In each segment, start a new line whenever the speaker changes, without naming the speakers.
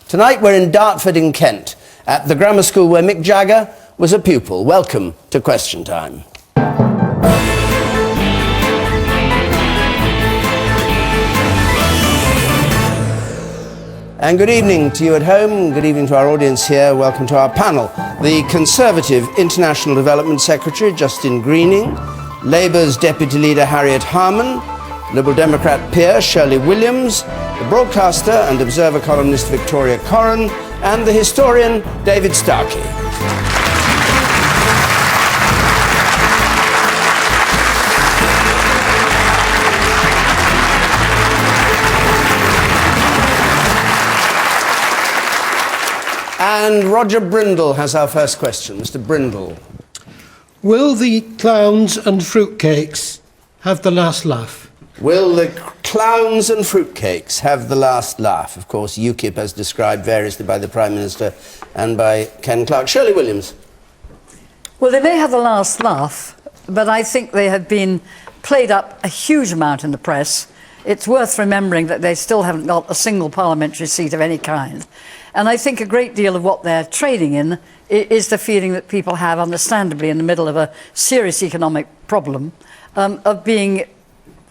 Tonight we're in Dartford in Kent, at the grammar school where Mick Jagger was a pupil. Welcome to Question Time. And good evening to you at home, good evening to our audience here. Welcome to our panel. The Conservative International Development Secretary, Justine Greening, Labour's Deputy Leader, Harriet Harman, Liberal Democrat peer, Shirley Williams, the broadcaster and Observer columnist, Victoria Coren, and the historian, David Starkey. And Roger Brindle has our first question. Mr. Brindle.
Will the clowns and fruitcakes have the last laugh?
Will the clowns and fruitcakes have the last laugh? Of course, UKIP as described variously by the Prime Minister and by Ken Clarke. Shirley Williams.
Well, they may have the last laugh, but I think they have been played up a huge amount in the press. It's worth remembering that they still haven't got a single parliamentary seat of any kind. And I think a great deal of what they're trading in is the feeling that people have, understandably, in the middle of a serious economic problem, of being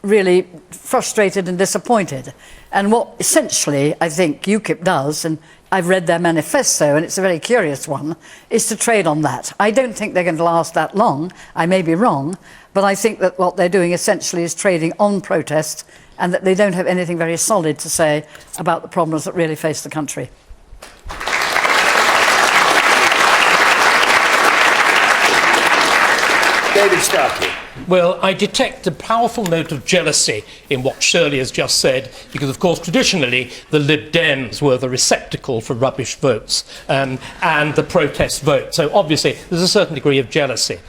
really frustrated and disappointed. And what essentially I think UKIP does, and I've read their manifesto and it's a very curious one, is to trade on that. I don't think they're going to last that long. I may be wrong, but I think that what they're doing essentially is trading on protest, and that they don't have anything very solid to say about the problems that really face the country.
David Starkey.
Well, I detect a powerful note of jealousy in what Shirley has just said, because, of course, traditionally, the Lib Dems were the receptacle for rubbish votes and the protest vote. So, obviously, there's a certain degree of jealousy.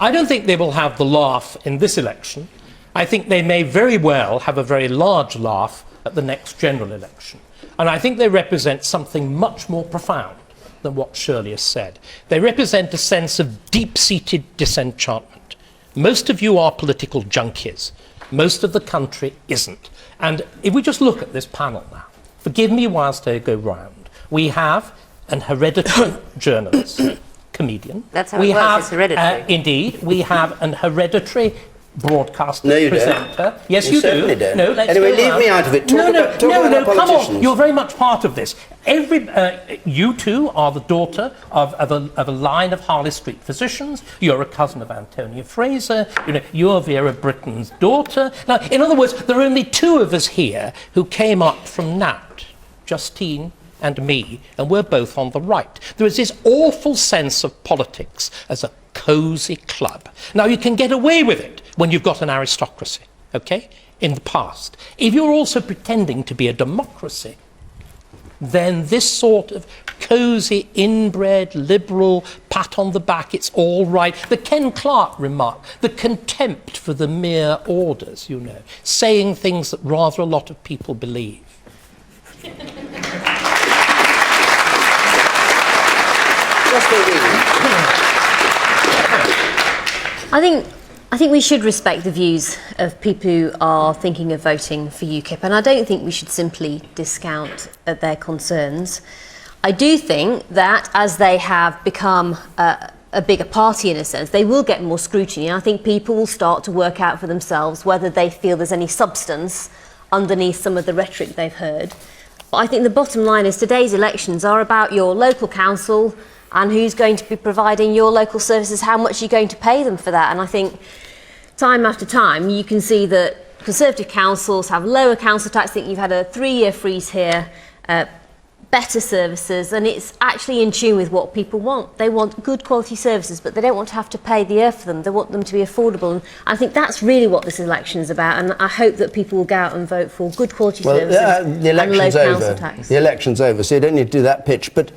I don't think they will have the laugh in this election. I think they may very well have a very large laugh at the next general election. And I think they represent something much more profound than what Shirley has said. They represent a sense of deep-seated disenchantment. Most of you are political junkies. Most of the country isn't. And if we just look at this panel now, forgive me whilst I go round, we have an hereditary journalist, comedian.
That's how it works, it's hereditary.
Indeed, we have an hereditary broadcaster,
no, you
presenter.
Don't.
Yes, you do.
Don't.
No, let's
anyway,
go
leave
around.
me out of it.
Talk about come
politicians.
on. You're very much part of this. You two are the daughter of a line of Harley Street physicians. You're a cousin of Antonia Fraser. You're Vera Britton's daughter. Now, in other words, there are only two of us here who came up from Nat, Justine and me, and we're both on the right. There is this awful sense of politics as a cosy club. Now, you can get away with it when you've got an aristocracy, okay, in the past. If you're also pretending to be a democracy, then this sort of cosy, inbred, liberal, pat on the back, it's all right. The Ken Clarke remark, the contempt for the mere orders, saying things that rather a lot of people believe.
I think we should respect the views of people who are thinking of voting for UKIP, and I don't think we should simply discount their concerns. I do think that as they have become a bigger party in a sense, they will get more scrutiny, and I think people will start to work out for themselves whether they feel there's any substance underneath some of the rhetoric they've heard. But I think the bottom line is today's elections are about your local council and who's going to be providing your local services, how much you're going to pay them for that. And I think time after time you can see that Conservative councils have lower council tax. I think you've had a 3-year freeze here, better services, and it's actually in tune with what people want. They want good quality services, but they don't want to have to pay the earth for them. They want them to be affordable, and I think that's really what this election is about, and I hope that people will go out and vote for good quality services
the election's
and low
over.
council tax.
The election's over, so you don't need to do that pitch. But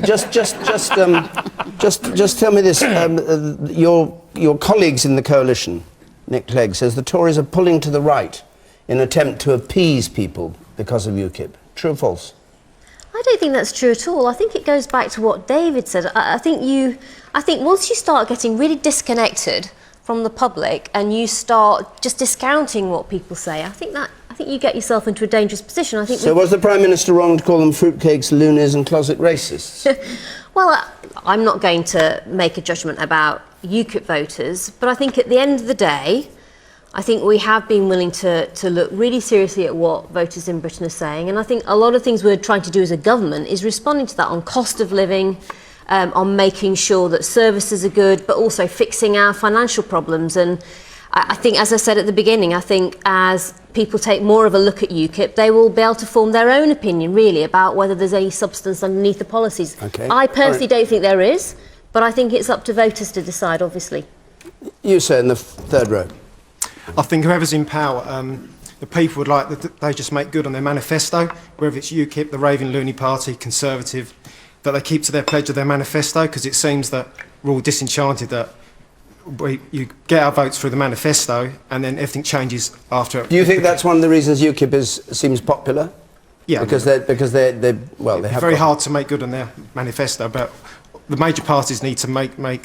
just tell me this: your colleagues in the coalition, Nick Clegg, says the Tories are pulling to the right in an attempt to appease people because of UKIP. True or false?
I don't think that's true at all. I think it goes back to what David said. I think once you start getting really disconnected from the public and you start just discounting what people say, I think think you get yourself into a dangerous position. I think.
So was the Prime Minister wrong to call them fruitcakes, loonies and closet racists?
Well, I'm not going to make a judgment about UKIP voters, but I think at the end of the day, I think we have been willing to look really seriously at what voters in Britain are saying, and I think a lot of things we're trying to do as a government is responding to that on cost of living, on making sure that services are good, but also fixing our financial problems. And I think, as I said at the beginning, I think as people take more of a look at UKIP, they will be able to form their own opinion, really, about whether there's any substance underneath the policies.
Okay.
I personally don't think there is, but I think it's up to voters to decide, obviously.
You, sir, in the third row.
I think whoever's in power, the people would like that they just make good on their manifesto, whether it's UKIP, the Raving Loony Party, Conservative, that they keep to their pledge of their manifesto, because it seems that we're all disenchanted that you get our votes through the manifesto and then everything changes after.
Do you think that's one of the reasons UKIP seems popular?
Yeah.
Because they have
very hard to make good on their manifesto, but the major parties need to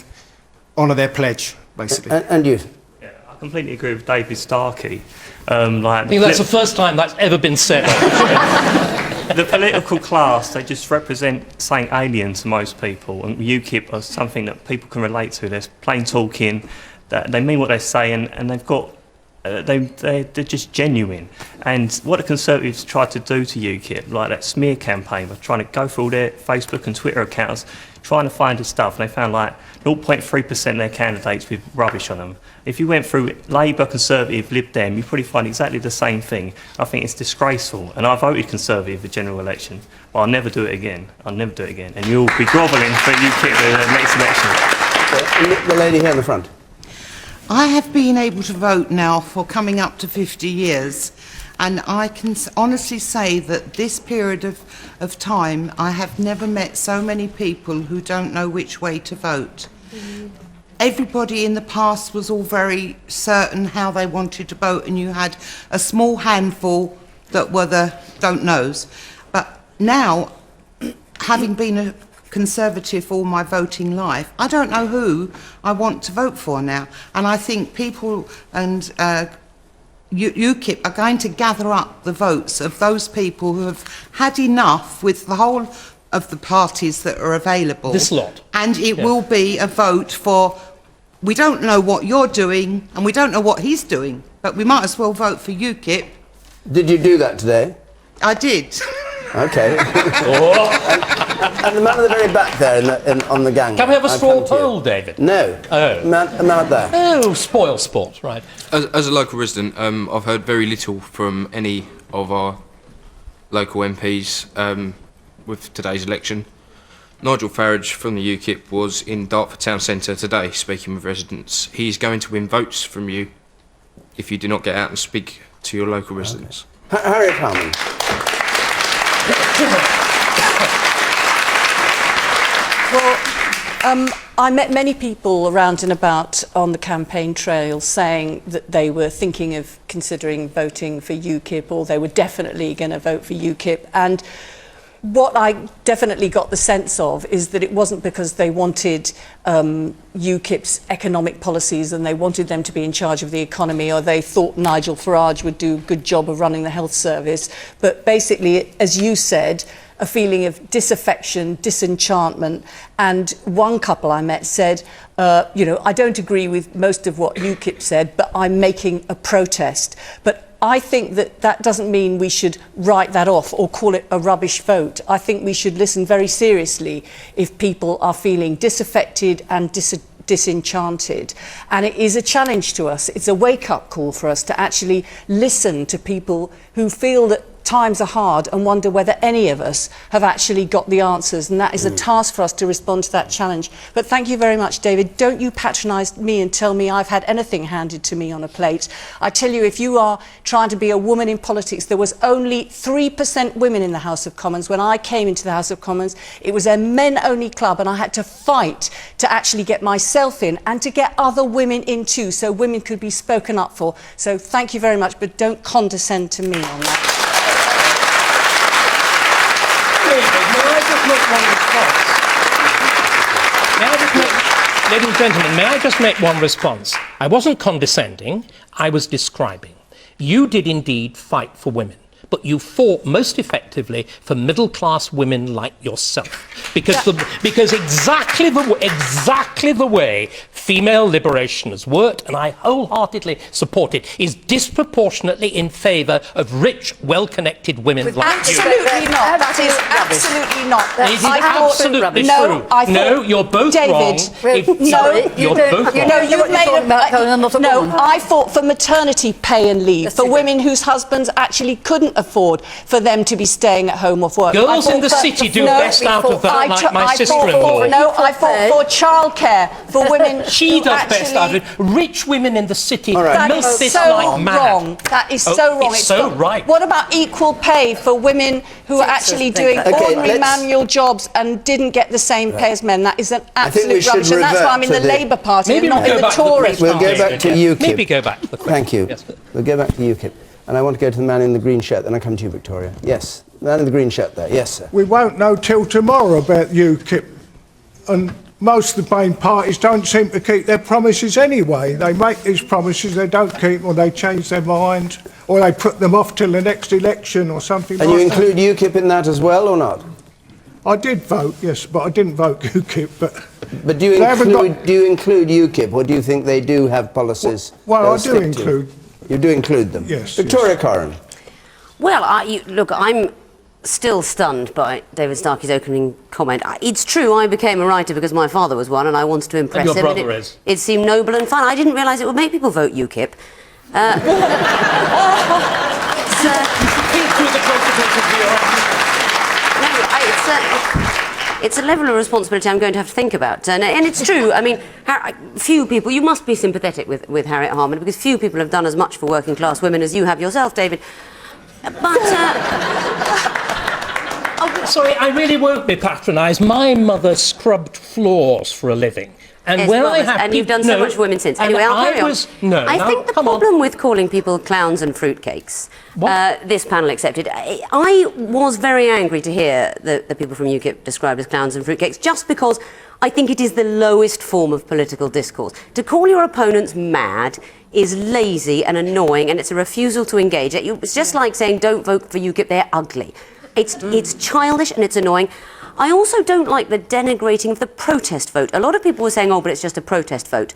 honour their pledge, basically.
And you?
Yeah, I completely agree with David Starkey.
I think that's the first time that's ever been said.
The political class, they just represent something alien to most people, and UKIP are something that people can relate to. They're plain talking, they mean what they say, and they've got, they're just genuine. And what the Conservatives tried to do to UKIP, like that smear campaign, was trying to go through all their Facebook and Twitter accounts, trying to find this stuff, and they found like 0.3% of their candidates with rubbish on them. If you went through Labour, Conservative, Lib Dem, you'd probably find exactly the same thing. I think it's disgraceful, and I voted Conservative for the general election, but I'll never do it again. I'll never do it again, and you'll be grovelling for UKIP in the next election.
The lady here in the front.
I have been able to vote now for coming up to 50 years, and I can honestly say that this period of time, I have never met so many people who don't know which way to vote. Everybody in the past was all very certain how they wanted to vote, and you had a small handful that were the don't knows. But now, having been a Conservative all my voting life, I don't know who I want to vote for now. And I think people and UKIP are going to gather up the votes of those people who have had enough with the whole of the parties that are available.
This lot.
And it will be a vote for, we don't know what you're doing and we don't know what he's doing, but we might as well vote for UKIP.
Did you do that today?
I did.
Okay. And the man at the very back there on the gang.
Can we have a straw poll, David?
No.
Oh.
Man up there.
Oh, spoil sport, right.
As a local resident, I've heard very little from any of our local MPs with today's election. Nigel Farage from the UKIP was in Dartford town centre today speaking with residents. He's going to win votes from you if you do not get out and speak to your local residents.
Okay. Harriet Harman.
Well, I met many people around and about on the campaign trail saying that they were thinking of considering voting for UKIP, or they were definitely going to vote for UKIP. And what I definitely got the sense of is that it wasn't because they wanted UKIP's economic policies and they wanted them to be in charge of the economy, or they thought Nigel Farage would do a good job of running the health service, but basically, as you said, a feeling of disaffection, disenchantment. And one couple I met said, I don't agree with most of what UKIP said, but I'm making a protest. But I think that doesn't mean we should write that off or call it a rubbish vote. I think we should listen very seriously if people are feeling disaffected and disenchanted. And it is a challenge to us. It's a wake-up call for us to actually listen to people who feel that times are hard and wonder whether any of us have actually got the answers, and that is a task for us to respond to that challenge. But thank you very much, David. Don't you patronise me and tell me I've had anything handed to me on a plate. I tell you, if you are trying to be a woman in politics, there was only 3% women in the House of Commons when I came into the House of Commons. It was a men-only club, and I had to fight to actually get myself in and to get other women in too, so women could be spoken up for. So thank you very much, but don't condescend to me on that.
Ladies and gentlemen, may I just make one response? I wasn't condescending, I was describing. you did indeed fight for women. But you fought most effectively for middle-class women like yourself, because exactly the way female liberation has worked, and I wholeheartedly support it, is disproportionately in favour of rich, well-connected women like you.
Absolutely not. That is absolutely not.
It is absolutely true. No, you're both wrong.
I fought for maternity pay and leave for women whose husbands actually couldn't afford for them to be staying at home off work.
Girls in the city do best out of that, like my sister-in-law.
No, I fought for childcare for women.
She does best out of it. Rich women in the city
That
milk
is
this
so
like mad.
wrong. That is so wrong.
It's so right.
What about equal pay for women who are actually doing ordinary manual jobs and didn't get the same pay as men? That is an absolute rubbish, and that's why I'm in the Labour Party and not in the Tories.
We'll go back to UKIP.
Maybe go back to the question.
Thank you.
Yes.
We'll go back to UKIP. And I want to go to the man in the green shirt, then I come to you, Victoria. Yes, the man in the green shirt there. Yes, sir.
We won't know till tomorrow about UKIP. And most of the main parties don't seem to keep their promises anyway. They make these promises, they don't keep, or they change their mind, or they put them off till the next election or something like that.
And you include UKIP in that as well, or not?
I did vote, yes, but I didn't vote UKIP.
But do you include UKIP, or do you think they do have policies?
Well, I do include.
You do include them?
Yes.
Victoria Coren.
Well, look, I'm still stunned by David Starkey's opening comment. It's true, I became a writer because my father was one and I wanted to impress him.
And your brother is.
It seemed noble and fun. I didn't realise it would make people vote UKIP. It's a level of responsibility I'm going to have to think about. And it's true, I mean, few people, you must be sympathetic with Harriet Harman, because few people have done as much for working class women as you have yourself, David. But,
sorry, I really won't be patronised. My mother scrubbed floors for a living. And when I have
and you've done so much for women since. Anyway, I'll carry on. I think the problem with calling people clowns and fruitcakes, this panel accepted, I was very angry to hear the people from UKIP described as clowns and fruitcakes, just because I think it is the lowest form of political discourse. To call your opponents mad is lazy and annoying, and it's a refusal to engage. It's just like saying don't vote for UKIP, they're ugly. It's childish and it's annoying. I also don't like the denigrating of the protest vote. A lot of people were saying, oh, but it's just a protest vote.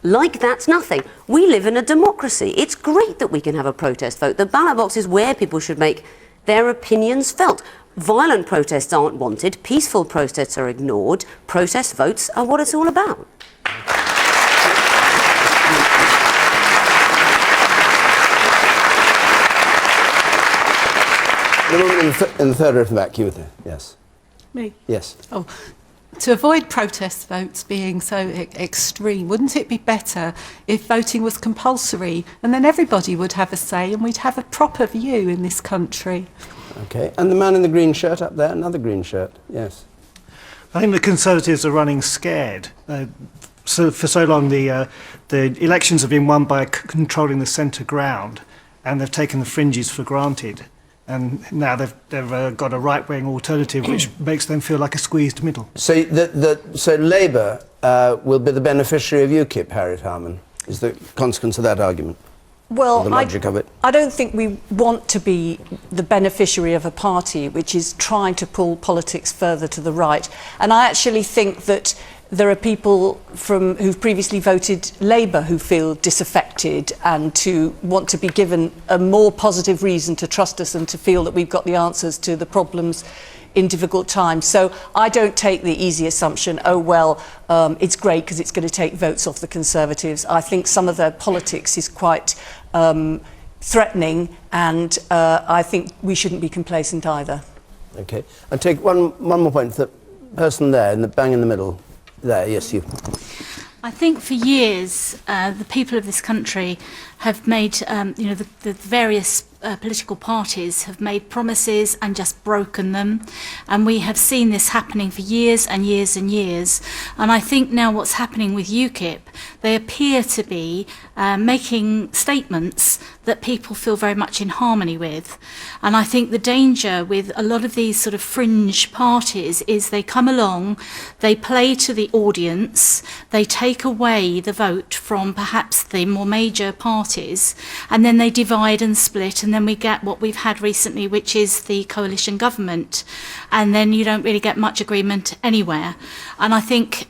Like that's nothing. We live in a democracy. It's great that we can have a protest vote. The ballot box is where people should make their opinions felt. Violent protests aren't wanted. Peaceful protests are ignored. Protest votes are what it's all about.
The woman in the third row from the back, you were there, yes.
Me?
Yes.
Oh, to avoid protest votes being so extreme, wouldn't it be better if voting was compulsory, and then everybody would have a say and we'd have a proper view in this country?
Okay, and the man in the green shirt up there, another green shirt, yes.
I think the Conservatives are running scared. So for so long, the elections have been won by controlling the centre ground, and they've taken the fringes for granted. And now they've got a right-wing alternative which makes them feel like a squeezed middle.
So, so Labour will be the beneficiary of UKIP, Harriet Harman, is the consequence of that argument?
Well,
the logic of it?
I don't think we want to be the beneficiary of a party which is trying to pull politics further to the right. And I actually think that there are people who've previously voted Labour who feel disaffected and to want to be given a more positive reason to trust us and to feel that we've got the answers to the problems in difficult times. So I don't take the easy assumption, oh, well, it's great because it's going to take votes off the Conservatives. I think some of their politics is quite threatening, and I think we shouldn't be complacent either.
OK. I'll take one more point. The person there, bang in the middle. There, yes, you.
I think for years, the people of this country have made, the various political parties have made promises and just broken them. And we have seen this happening for years and years and years. And I think now what's happening with UKIP, they appear to be making statements that people feel very much in harmony with. And I think the danger with a lot of these sort of fringe parties is they come along, they play to the audience, they take away the vote from perhaps the more major parties, and then they divide and split, and then we get what we've had recently, which is the coalition government. And then you don't really get much agreement anywhere. And I think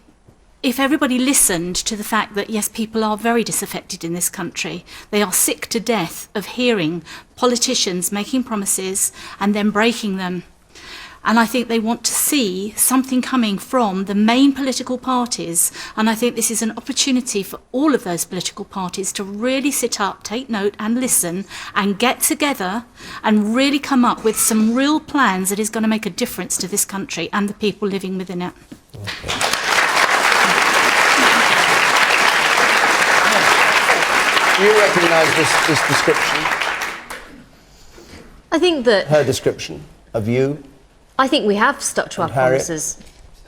if everybody listened to the fact that, yes, people are very disaffected in this country, they are sick to death of hearing politicians making promises and then breaking them. And I think they want to see something coming from the main political parties. And I think this is an opportunity for all of those political parties to really sit up, take note and listen and get together and really come up with some real plans that is going to make a difference to this country and the people living within it.
Do you recognise this description?
I think that...
Her description of you?
I think we have stuck to our
Harriet?
promises,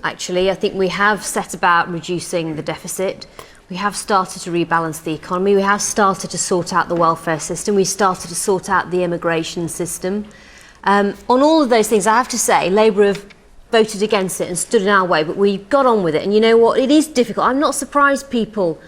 actually. I think we have set about reducing the deficit. We have started to rebalance the economy. We have started to sort out the welfare system. We started to sort out the immigration system. On all of those things, I have to say, Labour have voted against it and stood in our way, but we got on with it. And you know what? It is difficult. I'm not surprised people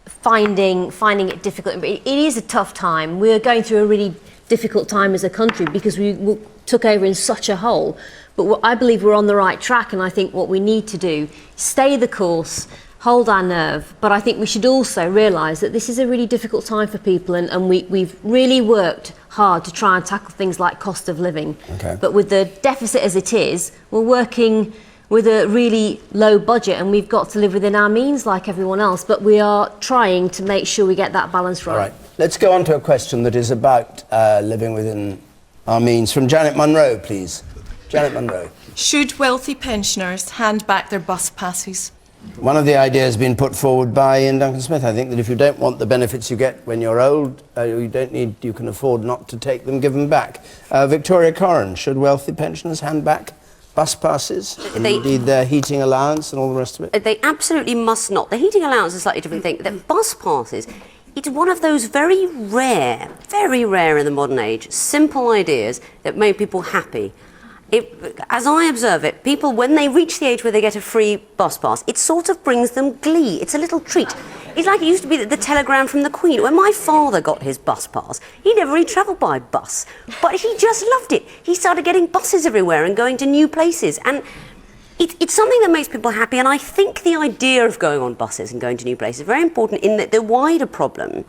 finding it difficult. It is a tough time. We're going through a really difficult time as a country because we took over in such a hole. But I believe we're on the right track, and I think what we need to do is stay the course, hold our nerve, but I think we should also realise that this is a really difficult time for people, and we've really worked hard to try and tackle things like cost of living.
Okay.
But with the deficit as it is, we're working with a really low budget, and we've got to live within our means like everyone else, but we are trying to make sure we get that balance right.
All right. Let's go on to a question that is about living within our means. From Janet Munro, please. Janet Munro.
Should wealthy pensioners hand back their bus passes?
One of the ideas being put forward by Ian Duncan Smith, I think, that if you don't want the benefits you get when you're old, you can afford not to take them, give them back. Victoria Coren, should wealthy pensioners hand back bus passes, and indeed their heating allowance and all the rest of it?
They absolutely must not. The heating allowance is a slightly different thing. The bus passes, it's one of those very rare in the modern age, simple ideas that make people happy. As I observe it, people, when they reach the age where they get a free bus pass, it sort of brings them glee. It's a little treat. It's like it used to be the telegram from the Queen. When my father got his bus pass, he never really travelled by bus, but he just loved it. He started getting buses everywhere and going to new places. And it's something that makes people happy. And I think the idea of going on buses and going to new places is very important, in that the wider problem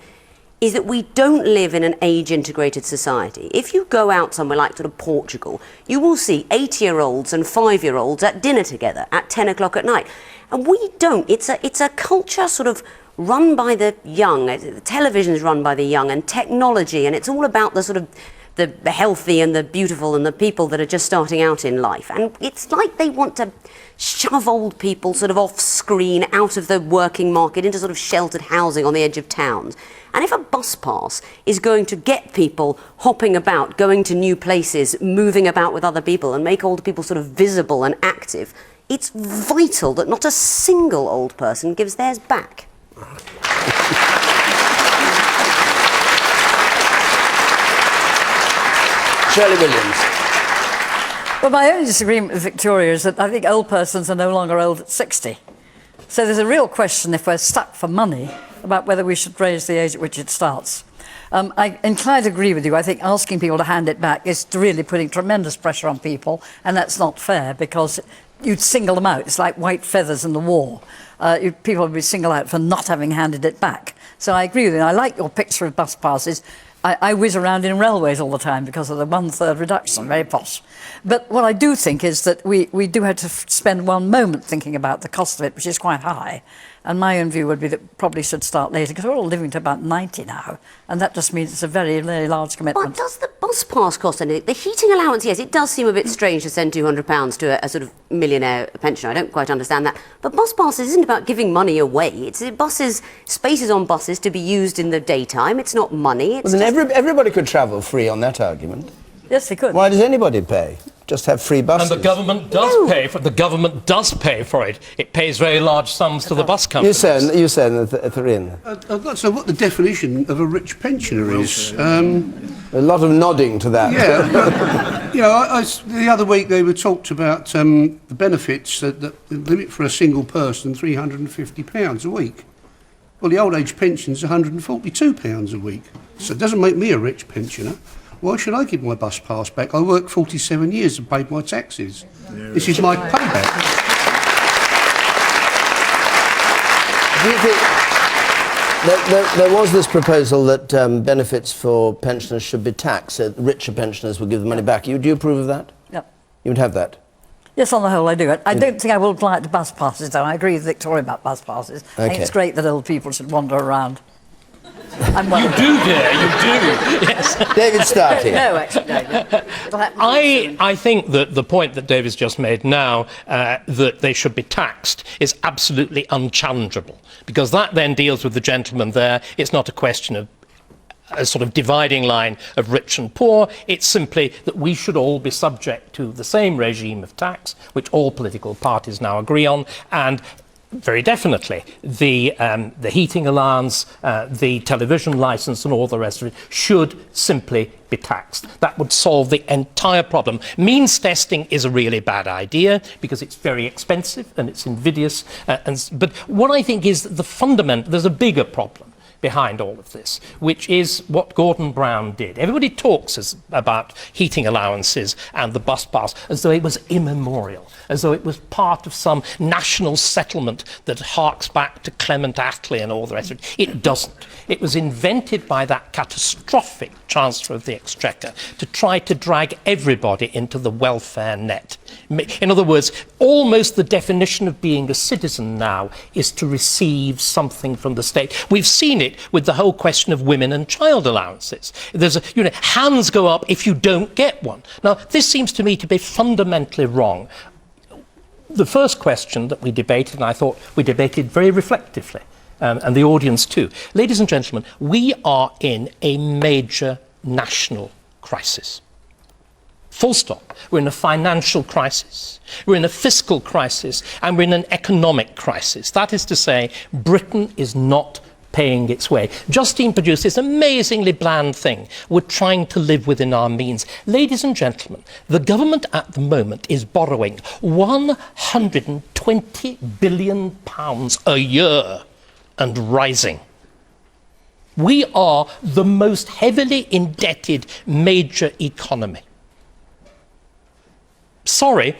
is that we don't live in an age-integrated society. If you go out somewhere like sort of Portugal, you will see 80-year-olds and 5-year-olds at dinner together at 10 o'clock at night. And we don't. It's a culture sort of run by the young. Television is run by the young, and technology, and it's all about the sort of the healthy and the beautiful and the people that are just starting out in life. And it's like they want to shove old people sort of off screen, out of the working market, into sort of sheltered housing on the edge of towns. And if a bus pass is going to get people hopping about, going to new places, moving about with other people, and make older people sort of visible and active, it's vital that not a single old person gives theirs back.
Shirley Williams.
Well, my only disagreement with Victoria is that I think old persons are no longer old at 60. So there's a real question, if we're stuck for money, about whether we should raise the age at which it starts. I inclined to agree with you. I think asking people to hand it back is really putting tremendous pressure on people, and that's not fair, because you'd single them out. It's like white feathers in the war. People would be singled out for not having handed it back. So I agree with you. I like your picture of bus passes. I whiz around in railways all the time because of the 1/3 reduction, very posh. But what I do think is that we do have to spend one moment thinking about the cost of it, which is quite high. And my own view would be that probably should start later, because we're all living to about 90 now, and that just means it's a very, very large commitment.
But does the bus pass cost anything? The heating allowance, yes, it does seem a bit strange to send £200 to a sort of millionaire pensioner. I don't quite understand that. But bus passes isn't about giving money away. It's spaces on buses to be used in the daytime. It's not money. It's
well, then everybody could travel free on that argument.
Yes, they could.
Why does anybody pay just have free buses.
And the government does pay for the government does pay for it. It pays very large sums to the bus companies.
You say, Therin.
I'd like to know what the definition of a rich pensioner is.
A lot of nodding to that.
Yeah, but, you know, the other week they were talked about the benefits, the limit for a single person, £350 a week. Well, the old age pension's £142 a week, so it doesn't make me a rich pensioner. Why should I give my bus pass back? I worked 47 years and paid my taxes. This is my payback.
Do you think there was this proposal that benefits for pensioners should be taxed, so richer pensioners would give the money back? Do you approve of that?
Yep.
You would have that?
Yes, on the whole, I do. I don't think I will apply it to bus passes, though. I agree with Victoria about bus passes. I think it's great that old people should wander around.
You do, dear, you do. Yes.
David Starkey.
No, actually, David.
I think that the point that David's just made now, that they should be taxed, is absolutely unchallengeable, because that then deals with the gentleman there. It's not a question of a sort of dividing line of rich and poor. It's simply that we should all be subject to the same regime of tax, which all political parties now agree on, and very definitely the heating allowance, the television licence and all the rest of it should simply be taxed. That would solve the entire problem. Means testing is a really bad idea because it's very expensive and it's invidious. But what I think is there's a bigger problem behind all of this, which is what Gordon Brown did. Everybody talks about heating allowances and the bus pass as though it was immemorial, as though it was part of some national settlement that harks back to Clement Attlee and all the rest of it. It doesn't. It was invented by that catastrophic Chancellor of the Exchequer to try to drag everybody into the welfare net. In other words, almost the definition of being a citizen now is to receive something from the state. We've seen it with the whole question of women and child allowances. There's hands go up if you don't get one. Now, this seems to me to be fundamentally wrong. The first question that we debated, and I thought we debated very reflectively, and the audience too. Ladies and gentlemen, we are in a major national crisis. Full stop. We're in a financial crisis, we're in a fiscal crisis, and we're in an economic crisis. That is to say, Britain is not paying its way. Justine produced this amazingly bland thing. We're trying to live within our means. Ladies and gentlemen, the government at the moment is borrowing £120 billion a year and rising. We are the most heavily indebted major economy. Sorry,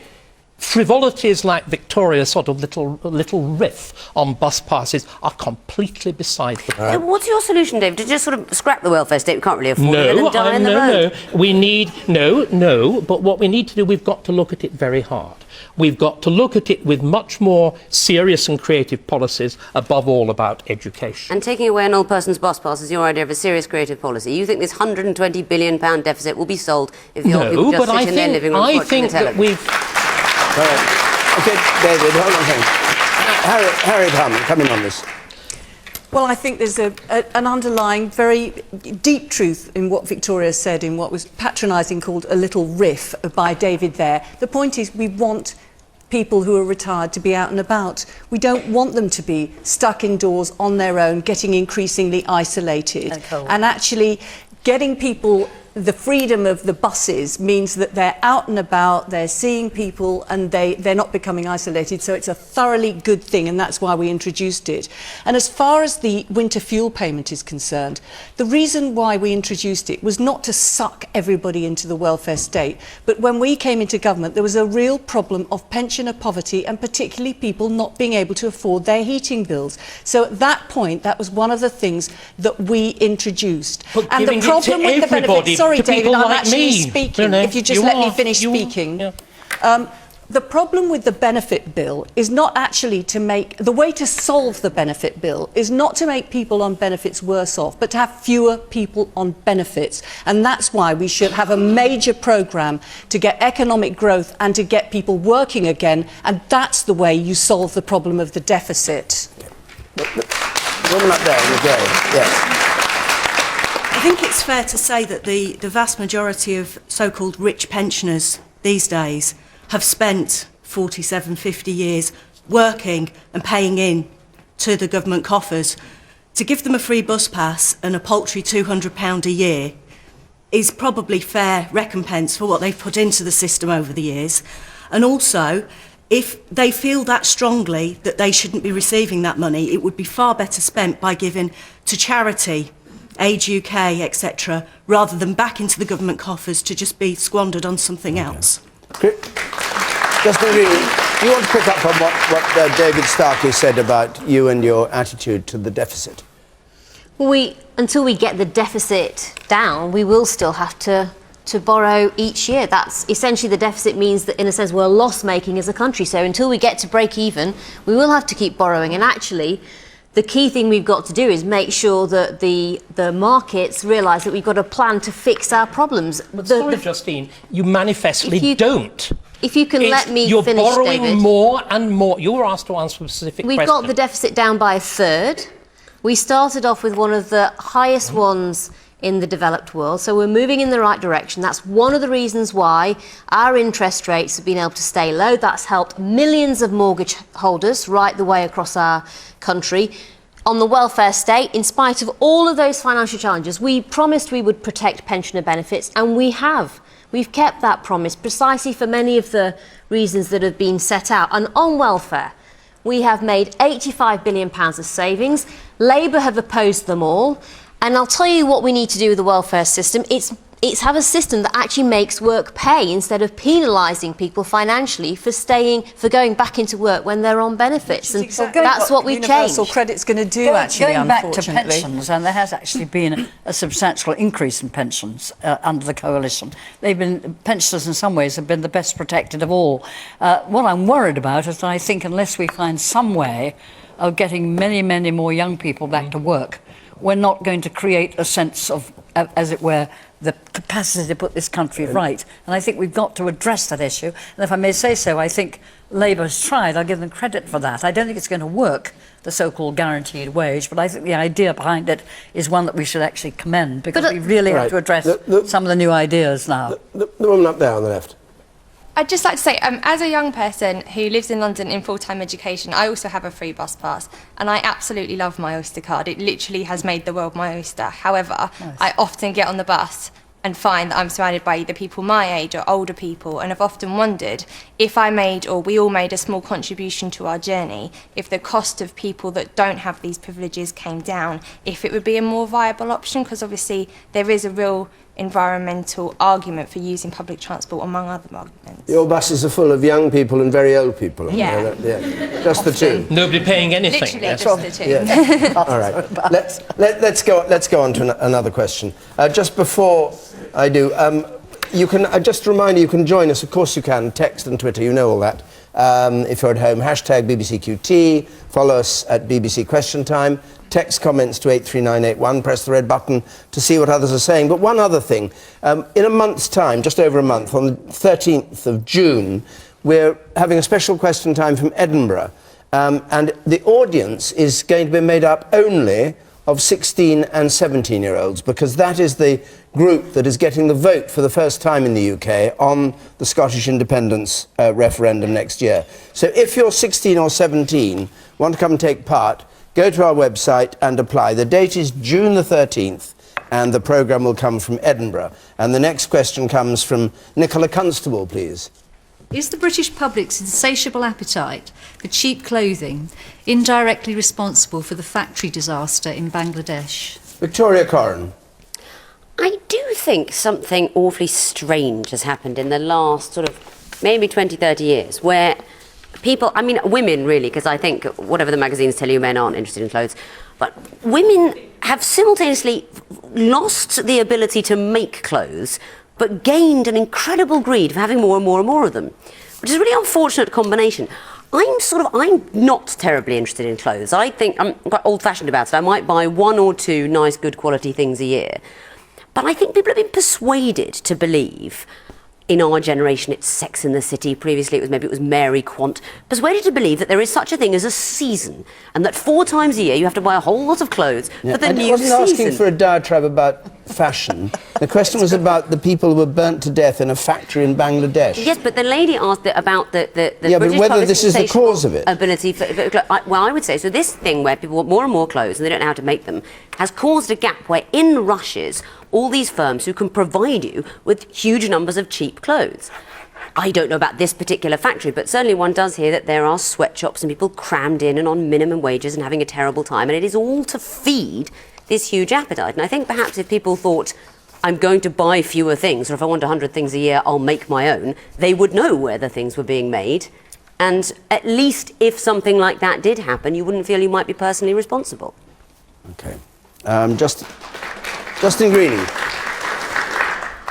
frivolities like Victoria's sort of little riff on bus passes are completely beside the point.
So what's your solution, David? To just sort of scrap the welfare state? We can't really afford it and die in the road.
No. We need but what we need to do, we've got to look at it very hard. We've got to look at it with much more serious and creative policies, above all about education.
And taking away an old person's bus pass is your idea of a serious creative policy. You think this £120 billion deficit will be solved if the old people just sit in their living rooms watching the television?
OK, David, hold on a second. Harriet Harman, come in on this.
Well, I think there's an underlying, very deep truth in what Victoria said in what was patronising called a little riff by David there. The point is we want people who are retired to be out and about. We don't want them to be stuck indoors on their own, getting increasingly isolated. And actually getting people the freedom of the buses means that they're out and about, they're seeing people, and they're not becoming isolated. So it's a thoroughly good thing, and that's why we introduced it. And as far as the winter fuel payment is concerned, the reason why we introduced it was not to suck everybody into the welfare state, but when we came into government, there was a real problem of pensioner poverty, and particularly people not being able to afford their heating bills. So at that point, that was one of the things that we introduced.
But
and the problem with the benefits, sorry, David, I'm actually speaking. If you just let me finish speaking. The problem with the benefit bill is not actually to make... The way to solve the benefit bill is not to make people on benefits worse off, but to have fewer people on benefits. And that's why we should have a major programme to get economic growth and to get people working again. And that's the way you solve the problem of the deficit.
Woman up there, yes.
I think it's fair to say that the vast majority of so-called rich pensioners these days have spent 47, 50 years working and paying in to the government coffers. To give them a free bus pass and a paltry £200 a year is probably fair recompense for what they've put into the system over the years. And also, if they feel that strongly that they shouldn't be receiving that money, it would be far better spent by giving to charity, Age UK, etc., rather than back into the government coffers to just be squandered on something else.
Justine Greening, do you want to pick up on what David Starkey said about you and your attitude to the deficit?
Well, until we get the deficit down, we will still have to borrow each year. That's essentially, the deficit means that, in a sense, we're loss-making as a country. So until we get to break even, we will have to keep borrowing. And actually, the key thing we've got to do is make sure that the markets realise that we've got a plan to fix our problems.
But sorry, Justine, you manifestly don't.
If you can let me
you're
finish,
borrowing
David.
more and more. You were asked to answer a specific
We've
question.
got the deficit down by a third. We started off with one of the highest ones in the developed world, so we're moving in the right direction. That's one of the reasons why our interest rates have been able to stay low. That's helped millions of mortgage holders right the way across our country. On the welfare state, in spite of all of those financial challenges, we promised we would protect pensioner benefits, and we have. We've kept that promise precisely for many of the reasons that have been set out. And on welfare, we have made £85 billion of savings. Labour have opposed them all. And I'll tell you what we need to do with the welfare system. It's have a system that actually makes work pay, instead of penalising people financially for going back into work when they're on benefits. And that's what we've changed.
Universal credit's going to do, actually,
Going back to
unfortunately.
pensions, and there has actually been a substantial increase in pensions under the coalition. Pensioners in some ways have been the best protected of all. What I'm worried about is that I think unless we find some way of getting many, many more young people back to work, we're not going to create a sense of, as it were, the capacity to put this country right. And I think we've got to address that issue. And if I may say so, I think Labour has tried. I'll give them credit for that. I don't think it's going to work, the so-called guaranteed wage, but I think the idea behind it is one that we should actually commend, because we really have to address some of the new ideas now.
The woman up there on the left.
I'd just like to say, as a young person who lives in London in full-time education, I also have a free bus pass, and I absolutely love my Oyster card. It literally has made the world my oyster. However, I often get on the bus and find that I'm surrounded by either people my age or older people, and I've often wondered if I made, or we all made, a small contribution to our journey, if the cost of people that don't have these privileges came down, if it would be a more viable option, because obviously there is a real environmental argument for using public transport, among other arguments.
Your buses are full of young people and very old people.
Yeah.
Just the two.
Nobody paying anything.
Literally
yes.
just the two.
Yeah. All right. Let's go on to another question. Just before I do, you can just remind you can join us. Of course you can. Text and Twitter. You know all that. If you're at home, hashtag BBCQT. Follow us at BBC Question Time. Text comments to 83981, press the red button to see what others are saying. But one other thing, in a month's time, just over a month, on the 13th of June, we're having a special question time from Edinburgh. And the audience is going to be made up only of 16 and 17-year-olds, because that is the group that is getting the vote for the first time in the UK on the Scottish independence referendum next year. So if you're 16 or 17, want to come and take part, go to our website and apply. The date is June the 13th, and the programme will come from Edinburgh. And the next question comes from Nicola Constable, please.
Is the British public's insatiable appetite for cheap clothing indirectly responsible for the factory disaster in Bangladesh?
Victoria Coren.
I do think something awfully strange has happened in the last sort of maybe 20, 30 years, where people, I mean women really, because I think whatever the magazines tell you, men aren't interested in clothes, but women have simultaneously lost the ability to make clothes, but gained an incredible greed for having more and more and more of them, which is a really unfortunate combination. I'm not terribly interested in clothes. I think I'm quite old-fashioned about it. I might buy one or two nice, good quality things a year. But I think people have been persuaded to believe, in our generation it's Sex and the City, previously it was Mary Quant, persuaded to believe that there is such a thing as a season, and that 4 times a year you have to buy a whole lot of clothes for the new season.
I wasn't asking for a diatribe about fashion. The question was about the people who were burnt to death in a factory in Bangladesh.
Yes, but the lady asked about the
yeah,
British
but whether this is the cause of it.
Ability well, I would say, so this thing where people want more and more clothes and they don't know how to make them has caused a gap where in rushes all these firms who can provide you with huge numbers of cheap clothes. I don't know about this particular factory, but certainly one does hear that there are sweatshops and people crammed in and on minimum wages and having a terrible time, and it is all to feed this huge appetite. And I think perhaps if people thought, I'm going to buy fewer things, or if I want 100 things a year, I'll make my own, they would know where the things were being made. And at least if something like that did happen, you wouldn't feel you might be personally responsible.
Okay. Justine Greening.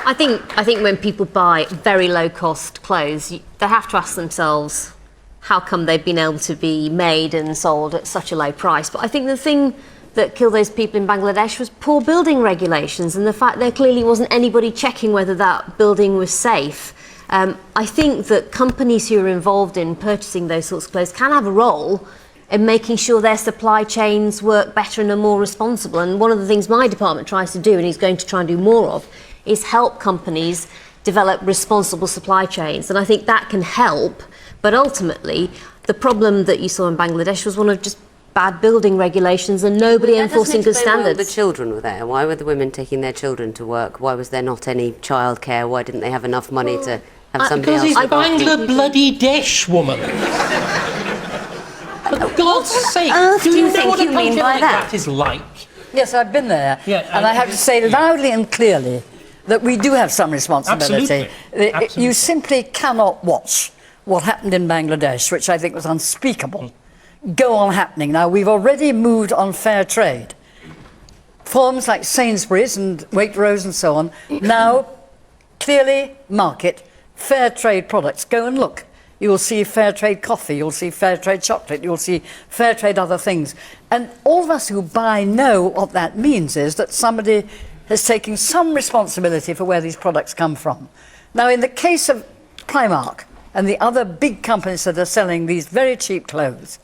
I think when people buy very low-cost clothes, they have to ask themselves how come they've been able to be made and sold at such a low price. But I think the thing that killed those people in Bangladesh was poor building regulations and the fact there clearly wasn't anybody checking whether that building was safe. I think that companies who are involved in purchasing those sorts of clothes can have a role in making sure their supply chains work better and are more responsible. And one of the things my department tries to do, and is going to try and do more of, is help companies develop responsible supply chains. And I think that can help, but ultimately the problem that you saw in Bangladesh was one of just bad building regulations and nobody enforcing good standards.
Why the children were there? Why were the women taking their children to work? Why was there not any childcare? Why didn't they have enough money to have somebody else?
Because he's Bangla-bloody-desh, woman. For God's sake, do you know what a country like that is like?
Yes, I've been there, and I have to say loudly and clearly that we do have some responsibility.
Absolutely.
You simply cannot watch what happened in Bangladesh, which I think was unspeakable, go on happening. Now, we've already moved on fair trade. Firms like Sainsbury's and Waitrose and so on now clearly market fair trade products. Go and look. You'll see fair trade coffee, you'll see fair trade chocolate, you'll see fair trade other things. And all of us who buy know what that means is that somebody has taken some responsibility for where these products come from. Now, in the case of Primark and the other big companies that are selling these very cheap clothes,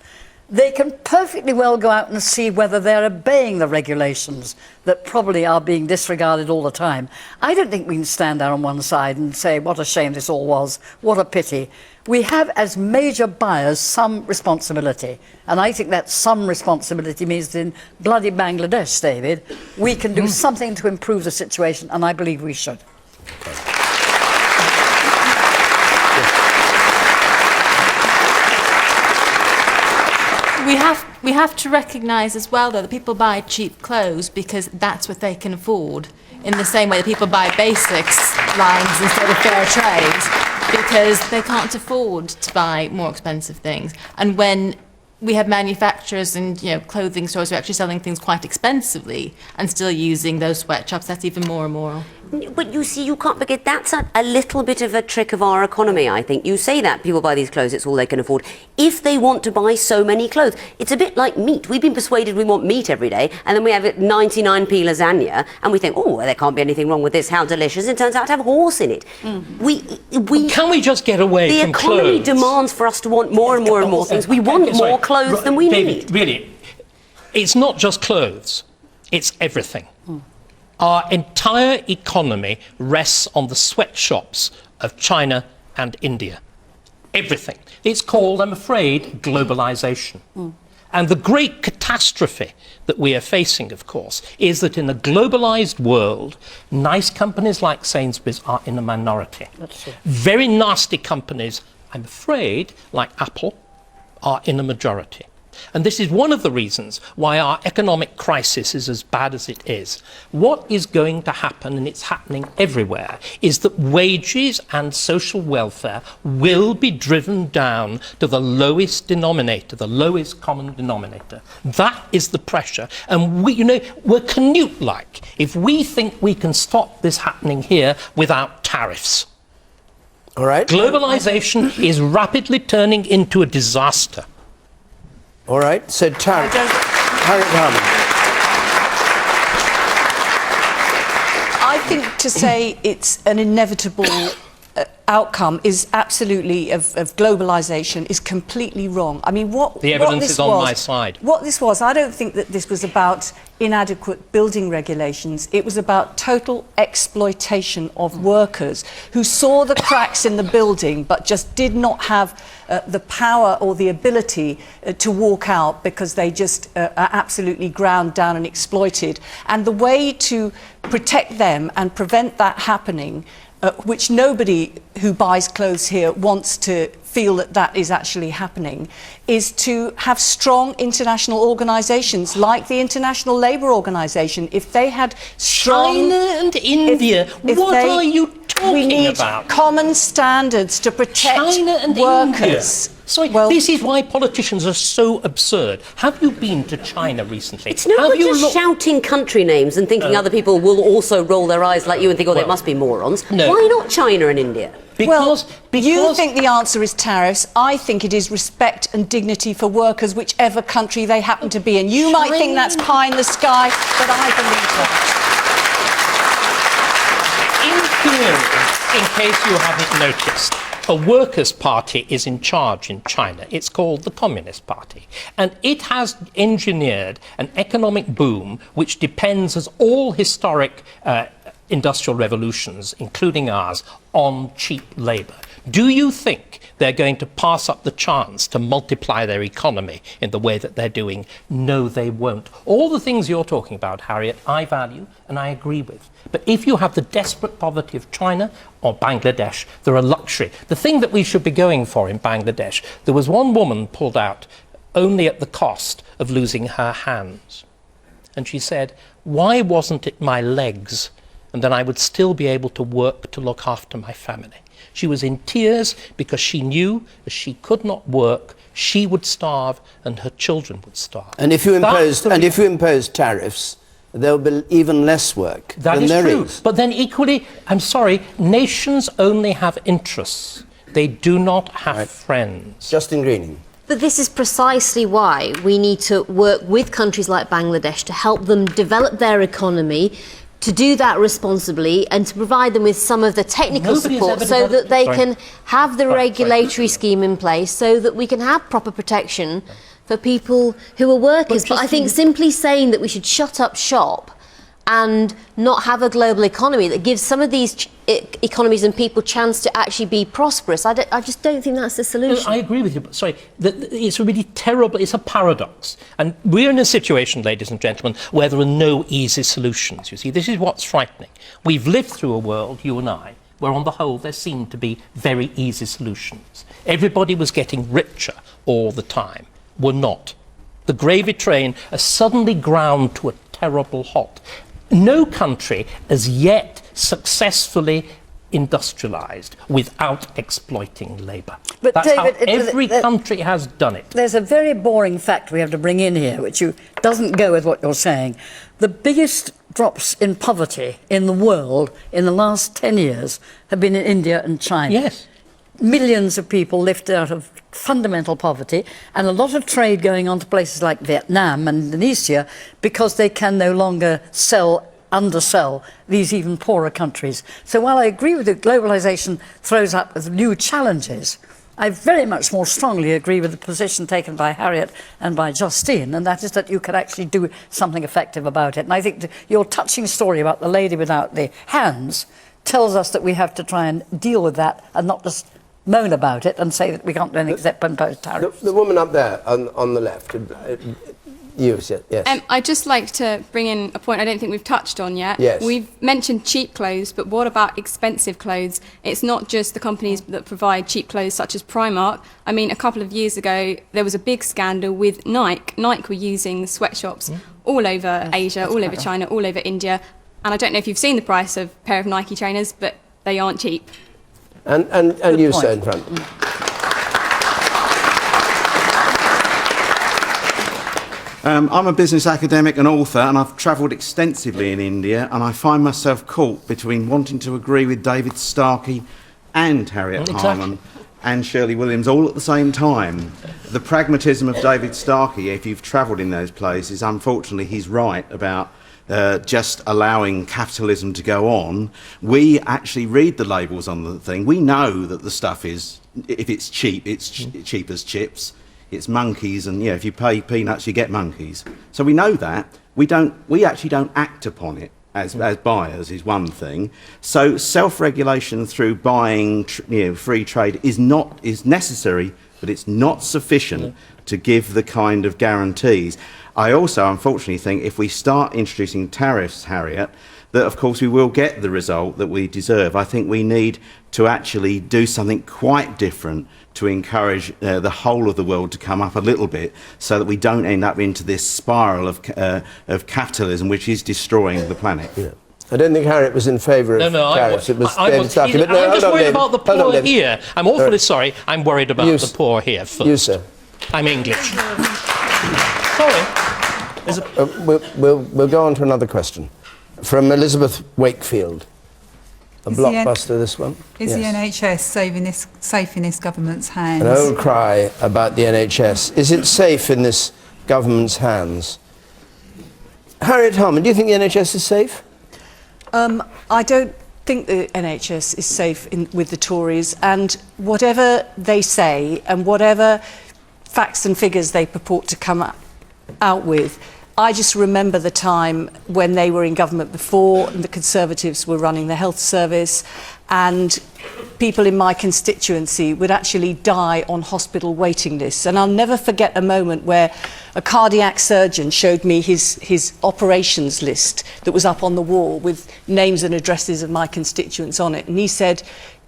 they can perfectly well go out and see whether they're obeying the regulations that probably are being disregarded all the time. I don't think we can stand there on one side and say, what a shame this all was, what a pity. We have, as major buyers, some responsibility. And I think that some responsibility means that in bloody Bangladesh, David, we can do something to improve the situation, and I believe we should.
We have to recognise as well, though, that people buy cheap clothes because that's what they can afford, in the same way that people buy basics lines instead of fair trade, because they can't afford to buy more expensive things. And when we have manufacturers and clothing stores who are actually selling things quite expensively and still using those sweatshops, that's even more immoral.
But you see, you can't forget that's a little bit of a trick of our economy, I think. You say that people buy these clothes, it's all they can afford. If they want to buy so many clothes, it's a bit like meat. We've been persuaded we want meat every day, and then we have 99p lasagna, and we think, oh, well, there can't be anything wrong with this, how delicious. It turns out to have horse in it.
Can we just get away from clothes?
The economy demands for us to want more and more and more things. We want more clothes than we need.
Really, it's not just clothes, it's everything. Our entire economy rests on the sweatshops of China and India. Everything. It's called, I'm afraid, globalization. And the great catastrophe that we are facing, of course, is that in a globalized world, nice companies like Sainsbury's are in a minority.
That's true.
Very nasty companies, I'm afraid, like Apple, are in a majority. And this is one of the reasons why our economic crisis is as bad as it is. What is going to happen, and it's happening everywhere, is that wages and social welfare will be driven down to the lowest denominator, the lowest common denominator. That is the pressure. And we're Canute-like if we think we can stop this happening here without tariffs.
All right.
Globalization is rapidly turning into a disaster.
All right, so Harriet Harman.
I think to say it's an inevitable outcome is absolutely of globalisation is completely wrong. I mean,
the evidence is on my side.
What this was, I don't think that this was about inadequate building regulations. It was about total exploitation of workers who saw the cracks in the building but just did not have the power or the ability to walk out because they just are absolutely ground down and exploited. And the way to protect them and prevent that happening, which nobody who buys clothes here wants to feel that that is actually happening, is to have strong international organisations like the International Labour Organisation. If they had strong...
China and India, what are you talking
we need
about?
Common standards to protect
China and
workers.
India. Sorry, this is why politicians are so absurd. Have you been to China recently?
It's not just shouting country names and thinking other people will also roll their eyes like you and think, oh, they must be morons.
No.
Why not China and India?
Because you think the answer is tariffs. I think it is respect and dignity for workers, whichever country they happen to be in. You might think that's pie in the sky, but I believe that.
In case you haven't noticed, a workers' party is in charge in China. It's called the Communist Party. And it has engineered an economic boom which depends, as all historic industrial revolutions, including ours, on cheap labour. Do you think they're going to pass up the chance to multiply their economy in the way that they're doing? No, they won't. All the things you're talking about, Harriet, I value and I agree with. But if you have the desperate poverty of China or Bangladesh, they're a luxury. The thing that we should be going for in Bangladesh, there was one woman pulled out only at the cost of losing her hands. And she said, why wasn't it my legs? And then I would still be able to work to look after my family. She was in tears because she knew as she could not work, she would starve and her children would starve.
And if you impose tariffs, there will be even less work than there is.
But then equally, I'm sorry, nations only have interests. They do not have friends.
Justine Greening.
But this is precisely why we need to work with countries like Bangladesh to help them develop their economy, to do that responsibly and to provide them with some of the technical support so that they can have the regulatory scheme in place so that we can have proper protection for people who are workers. But I think simply saying that we should shut up shop and not have a global economy that gives some of these economies and people chance to actually be prosperous, I just don't think that's the solution.
No, I agree with you, but sorry, it's a really terrible, it's a paradox. And we're in a situation, ladies and gentlemen, where there are no easy solutions. You see, this is what's frightening. We've lived through a world, you and I, where on the whole there seemed to be very easy solutions. Everybody was getting richer all the time. We're not. The gravy train has suddenly ground to a terrible halt. No country has yet successfully industrialised without exploiting labour.
But
That's
David,
how every country has done it.
There's a very boring fact we have to bring in here, which doesn't go with what you're saying. The biggest drops in poverty in the world in the last 10 years have been in India and China.
Yes.
Millions of people lifted out of fundamental poverty and a lot of trade going on to places like Vietnam and Indonesia because they can no longer undersell these even poorer countries. So while I agree with you, globalisation throws up with new challenges, I very much more strongly agree with the position taken by Harriet and by Justine, and that is that you can actually do something effective about it. And I think your touching story about the lady without the hands tells us that we have to try and deal with that and not just moan about it and say that we can't do anything except impose tariffs.
The woman up there on the left, yes.
I'd just like to bring in a point I don't think we've touched on yet.
Yes.
We've mentioned cheap clothes, but what about expensive clothes? It's not just the companies that provide cheap clothes such as Primark. I mean, a couple of years ago, there was a big scandal with Nike. Nike were using sweatshops all over Asia, all over China, all over India. And I don't know if you've seen the price of a pair of Nike trainers, but they aren't cheap.
And you, sir, in front.
I'm a business academic and author, and I've travelled extensively in India, and I find myself caught between wanting to agree with David Starkey and Harriet Harman and Shirley Williams all at the same time. The pragmatism of David Starkey, if you've travelled in those places, unfortunately he's right about just allowing capitalism to go on. We actually read the labels on the thing. We know that the stuff is, if it's cheap, it's cheap as chips. It's monkeys, and if you pay peanuts, you get monkeys. So we know that. We actually don't act upon it as buyers is one thing. So self-regulation through buying, free trade is necessary, but it's not sufficient to give the kind of guarantees. I also, unfortunately, think if we start introducing tariffs, Harriet, that of course we will get the result that we deserve. I think we need to actually do something quite different to encourage the whole of the world to come up a little bit, so that we don't end up into this spiral of capitalism, which is destroying the planet.
Yeah. I don't think Harriet was in favour of tariffs. It was David Starkey.
I'm just worried about the poor here. I'm awfully sorry. I'm worried about the poor here first.
You, sir.
I'm English. Sorry.
We'll go on to another question. From Elizabeth Wakefield. A blockbuster, this one.
Is the NHS safe in this government's hands?
An old cry about the NHS. Is it safe in this government's hands? Harriet Harman, do you think the NHS is safe?
I don't think the NHS is safe with the Tories, and whatever they say and whatever facts and figures they purport to come out with, I just remember the time when they were in government before and the Conservatives were running the health service, and people in my constituency would actually die on hospital waiting lists. And I'll never forget a moment where a cardiac surgeon showed me his operations list that was up on the wall with names and addresses of my constituents on it. And he said,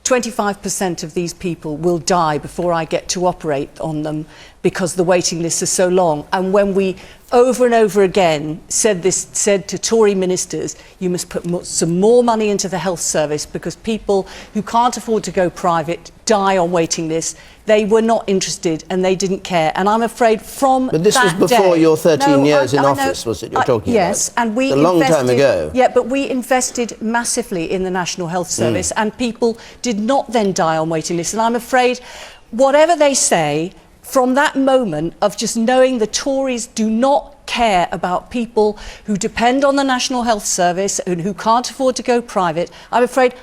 25% of these people will die before I get to operate on them because the waiting lists are so long. And when we over and over again said to Tory ministers, you must put some more money into the health service because people who can't afford to go private die on waiting lists, they were not interested and they didn't care. And I'm afraid from that day...
But this was before your 13 years in office, was it, you're talking about?
Yes, and we
a long time ago.
Yeah, but we invested massively in the National Health Service and people did not then die on waiting lists. And I'm afraid, whatever they say, from that moment of just knowing the Tories do not care about people who depend on the National Health Service and who can't afford to go private, I'm afraid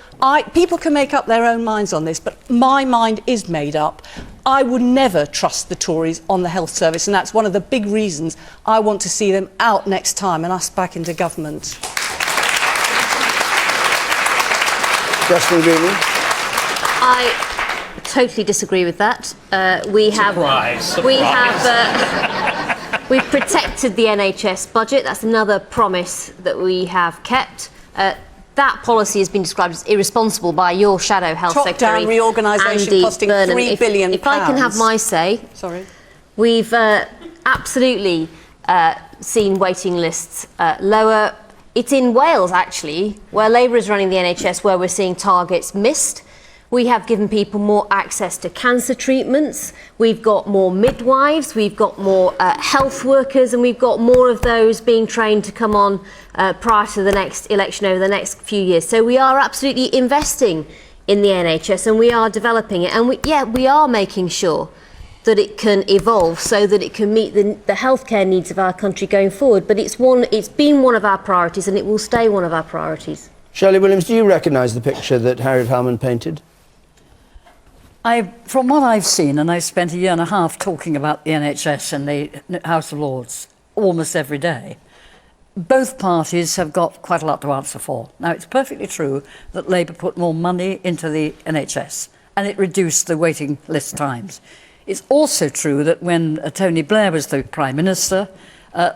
people can make up their own minds on this, but my mind is made up. I would never trust the Tories on the health service, and that's one of the big reasons I want to see them out next time and us back into government.
Justine Greening?
I totally disagree with that. We've protected the NHS budget. That's another promise that we have kept. That policy has been described as irresponsible by your shadow health secretary,
top-down reorganisation costing £3 billion.
If I can have my say, we've absolutely seen waiting lists lower. It's in Wales, actually, where Labour is running the NHS, where we're seeing targets missed. We have given people more access to cancer treatments. We've got more midwives. We've got more health workers, and we've got more of those being trained to come on prior to the next election over the next few years. So we are absolutely investing in the NHS, and we are developing it. And we are making sure that it can evolve so that it can meet the healthcare needs of our country going forward. But it's been one of our priorities, and it will stay one of our priorities.
Shirley Williams, do you recognise the picture that Harriet Harman painted?
From what I've seen, and I've spent a year and a half talking about the NHS in the House of Lords almost every day, both parties have got quite a lot to answer for. Now, it's perfectly true that Labour put more money into the NHS and it reduced the waiting list times. It's also true that when Tony Blair was the Prime Minister,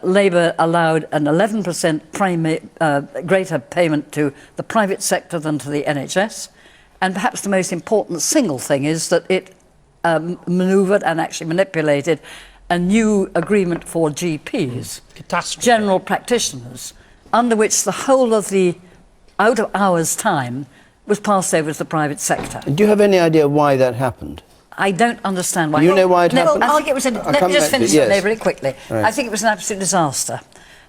Labour allowed an 11% greater payment to the private sector than to the NHS. And perhaps the most important single thing is that it manoeuvred and actually manipulated a new agreement for GPs, general practitioners, under which the whole of the out-of-hours time was passed over to the private sector.
Do you have any idea why that happened?
I don't understand why.
You know why it happened?
I think it was let me just finish it very quickly.
Right.
I think it was an absolute disaster.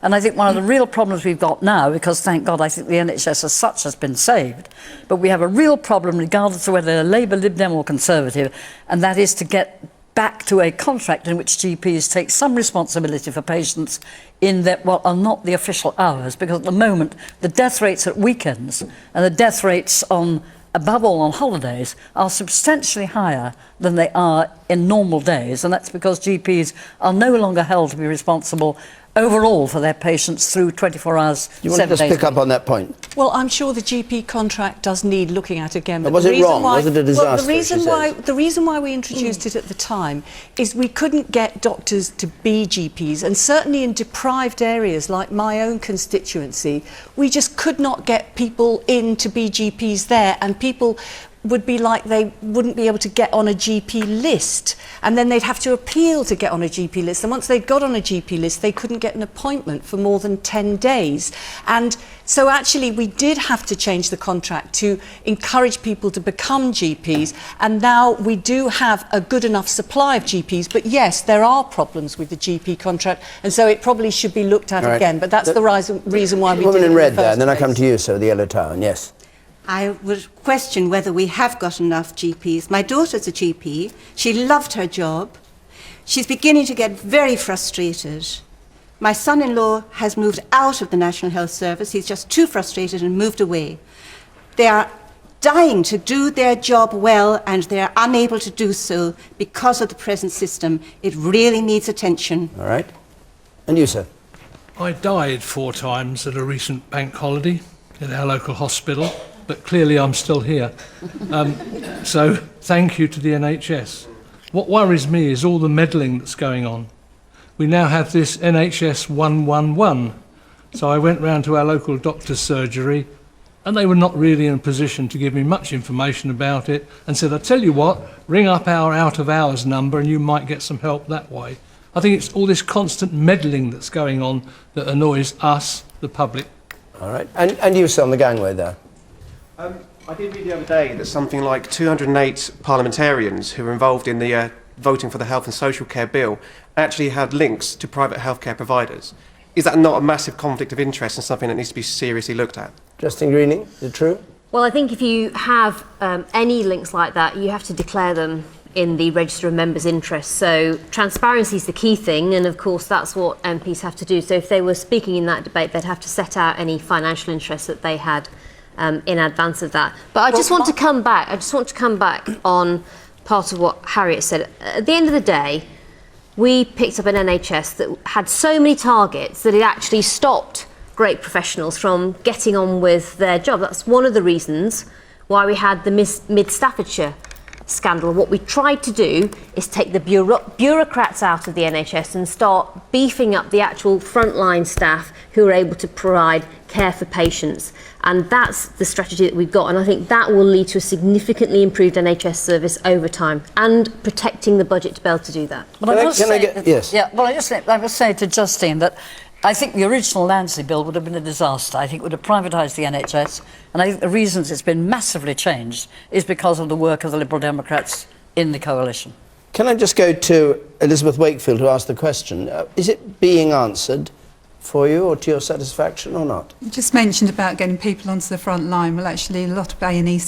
And I think one of the real problems we've got now, because thank God I think the NHS as such has been saved, but we have a real problem regardless of whether they're Labour, Lib Dem or Conservative, and that is to get back to a contract in which GPs take some responsibility for patients in that what are not the official hours, because at the moment the death rates at weekends and the death rates on, above all on holidays, are substantially higher than they are in normal days, and that's because GPs are no longer held to be responsible overall for their patients through 24 hours, 7 days.
You want to just pick up on that point?
Well, I'm sure the GP contract does need looking at again.
But was it wrong? Was it a disaster?
Well, the reason why we introduced it at the time is we couldn't get doctors to be GPs, and certainly in deprived areas like my own constituency, we just could not get people in to be GPs there, and people would be like they wouldn't be able to get on a GP list, and then they'd have to appeal to get on a GP list, and once they'd got on a GP list they couldn't get an appointment for more than 10 days. And so actually we did have to change the contract to encourage people to become GPs, and now we do have a good enough supply of GPs. But yes, there are problems with the GP contract, and so it probably should be looked at again, but that's the reason why we did it.
Woman in red there, and then I come to you, sir, the Yellow Town. Yes.
I would question whether we have got enough GPs. My daughter's a GP. She loved her job. She's beginning to get very frustrated. My son-in-law has moved out of the National Health Service. He's just too frustrated and moved away. They are dying to do their job well, and they're unable to do so because of the present system. It really needs attention.
All right. And you, sir?
I died 4 times at a recent bank holiday in our local hospital, but clearly I'm still here. So thank you to the NHS. What worries me is all the meddling that's going on. We now have this NHS 111. So I went round to our local doctor's surgery, and they were not really in a position to give me much information about it, and said, I tell you what, ring up our out-of-hours number and you might get some help that way. I think it's all this constant meddling that's going on that annoys us, the public.
All right. And you, sir, on the gangway there?
I did read the other day that something like 208 parliamentarians who were involved in the voting for the Health and Social Care Bill actually had links to private healthcare providers. Is that not a massive conflict of interest and something that needs to be seriously looked at?
Justine Greening, is it true?
Well, I think if you have any links like that, you have to declare them in the Register of Members' Interests. So transparency is the key thing, and of course that's what MPs have to do. So if they were speaking in that debate, they'd have to set out any financial interests that they had in advance of that. But I just want to come back. On part of what Harriet said. At the end of the day, we picked up an NHS that had so many targets that it actually stopped great professionals from getting on with their job. That's one of the reasons why we had the Mid Staffordshire scandal. What we tried to do is take the bureaucrats out of the NHS and start beefing up the actual frontline staff who are able to provide care for patients. And that's the strategy that we've got, and I think that will lead to a significantly improved NHS service over time, and protecting the budget to be able to do that.
Well, I was saying to Justine that I think the original Lansley bill would have been a disaster. I think it would have privatised the NHS, and I think the reasons it's been massively changed is because of the work of the Liberal Democrats in the coalition.
Can I just go to Elizabeth Wakefield who asked the question? Is it being answered for you or to your satisfaction or not?
You just mentioned about getting people onto the front line. Well, actually, a lot of A&E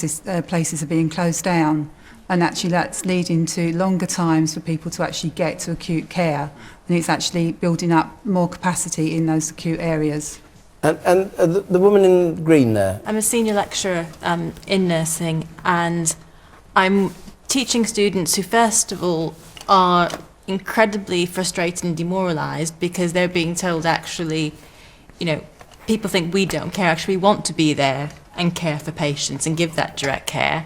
places are being closed down, and actually that's leading to longer times for people to actually get to acute care, and it's actually building up more capacity in those acute areas.
And the woman in green there?
I'm a senior lecturer in nursing, and I'm teaching students who, first of all, are incredibly frustrated and demoralised because they're being told, actually, you know, people think we don't care. Actually, we want to be there and care for patients and give that direct care.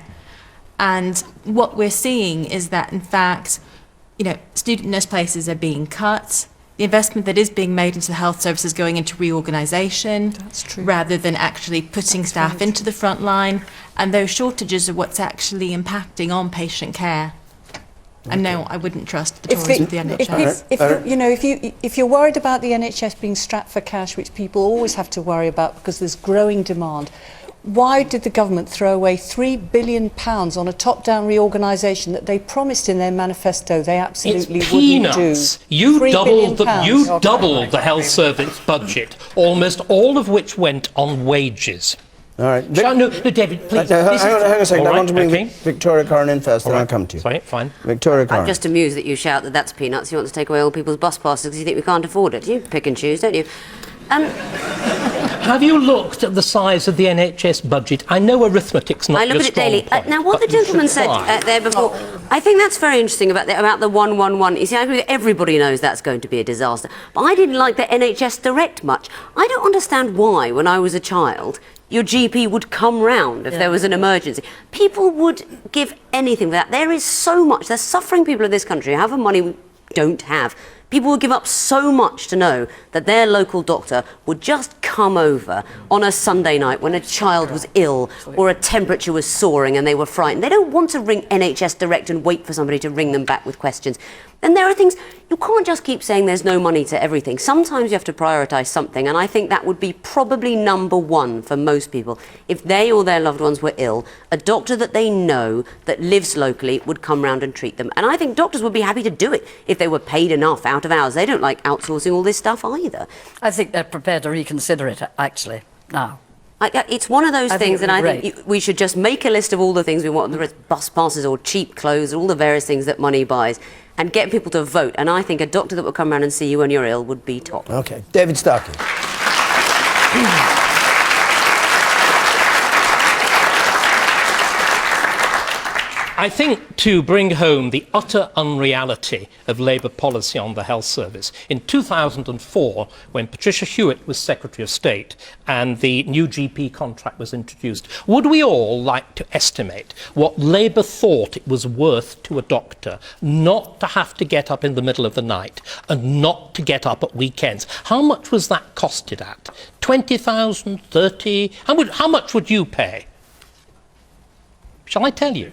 And what we're seeing is that, in fact, you know, student nurse places are being cut. The investment that is being made into the health service is going into reorganisation rather than actually putting staff into the front line. And those shortages are what's actually impacting on patient care. And no, I wouldn't trust the Tories with the NHS.
If you're worried about the NHS being strapped for cash, which people always have to worry about because there's growing demand, why did the government throw away £3 billion on a top-down reorganisation that they promised in their manifesto they absolutely wouldn't do?
You doubled the health service budget, almost all of which went on wages.
All right.
No, David, please.
Hang on a second.
Right,
I want to bring
okay.
Victoria Coren in first, then I'll come to you.
Sorry, fine.
Victoria Coren.
I'm just amused that you shout that that's peanuts. You want to take away all people's bus passes because you think we can't afford it. You pick and choose, don't you?
Have you looked at the size of the NHS budget? I know arithmetic's not
I look
your
at it daily.
strong point,
now, what the
but you
gentleman
should
said
try.
there before, I think that's very interesting about the 111. You see, I agree that everybody knows that's going to be a disaster. But I didn't like the NHS Direct much. I don't understand why, when I was a child, your GP would come round if there was an emergency. People would give anything for that. There is so much. There's suffering people in this country who have the money we don't have. People would give up so much to know that their local doctor would just come over on a Sunday night when a child was ill or a temperature was soaring and they were frightened. They don't want to ring NHS Direct and wait for somebody to ring them back with questions. And there are things, you can't just keep saying there's no money to everything. Sometimes you have to prioritise something, and I think that would be probably number one for most people. If they or their loved ones were ill, a doctor that they know that lives locally would come round and treat them. And I think doctors would be happy to do it if they were paid enough out of hours. They don't like outsourcing all this stuff either.
I think they're prepared to reconsider it, actually, now.
It's one of those things, and I think we should just make a list of all the things we want, whether it's bus passes or cheap clothes, all the various things that money buys, and get people to vote. And I think a doctor that will come around and see you when you're ill would be top.
OK. David Starkey.
I think to bring home the utter unreality of Labour policy on the health service, in 2004, when Patricia Hewitt was Secretary of State and the new GP contract was introduced, would we all like to estimate what Labour thought it was worth to a doctor not to have to get up in the middle of the night and not to get up at weekends? How much was that costed at? 20,000, 30? How much would you pay? Shall I tell you?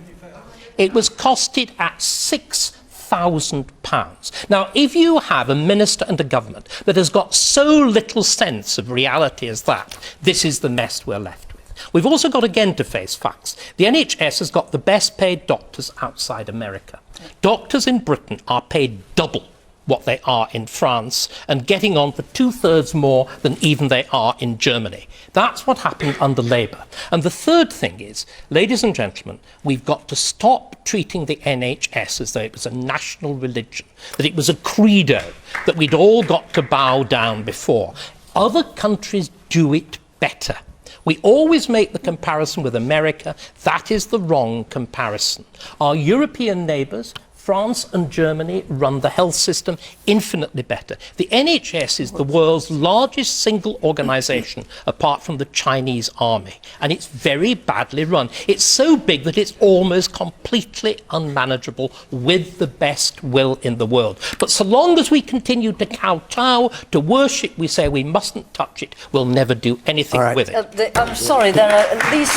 It was costed at £6,000. Now, if you have a minister and a government that has got so little sense of reality as that, this is the mess we're left with. We've also got, again, to face facts. The NHS has got the best paid doctors outside America. Doctors in Britain are paid double what they are in France and getting on for 2/3 more than even they are in Germany. That's what happened under Labour. And the third thing is, ladies and gentlemen, we've got to stop treating the NHS as though it was a national religion, that it was a credo, that we'd all got to bow down before. Other countries do it better. We always make the comparison with America. That is the wrong comparison. Our European neighbours, France and Germany, run the health system infinitely better. The NHS is the world's largest single organisation, apart from the Chinese army, and it's very badly run. It's so big that it's almost completely unmanageable with the best will in the world. But so long as we continue to kowtow, to worship, we say we mustn't touch it, we'll never do anything with it.
I'm sorry, there are at least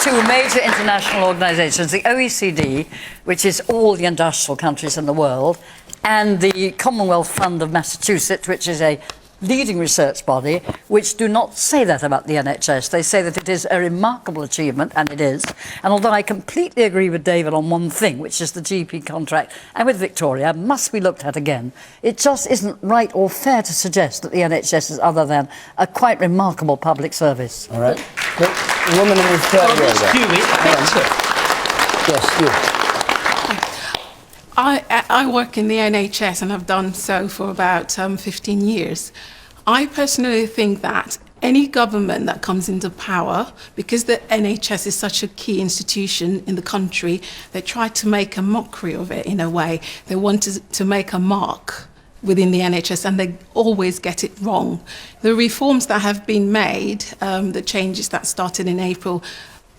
two major international organisations, the OECD, which is all the industrial countries in the world, and the Commonwealth Fund of Massachusetts, which is a leading research body, which do not say that about the NHS. They say that it is a remarkable achievement, and it is. And although I completely agree with David on one thing, which is the GP contract, and with Victoria, must be looked at again, it just isn't right or fair to suggest that the NHS is other than a quite remarkable public service.
All right. The woman in the third row there. Yes, you.
I work in the NHS and have done so for about 15 years. I personally think that any government that comes into power, because the NHS is such a key institution in the country, they try to make a mockery of it in a way. They want to make a mark within the NHS, and they always get it wrong. The reforms that have been made, the changes that started in April,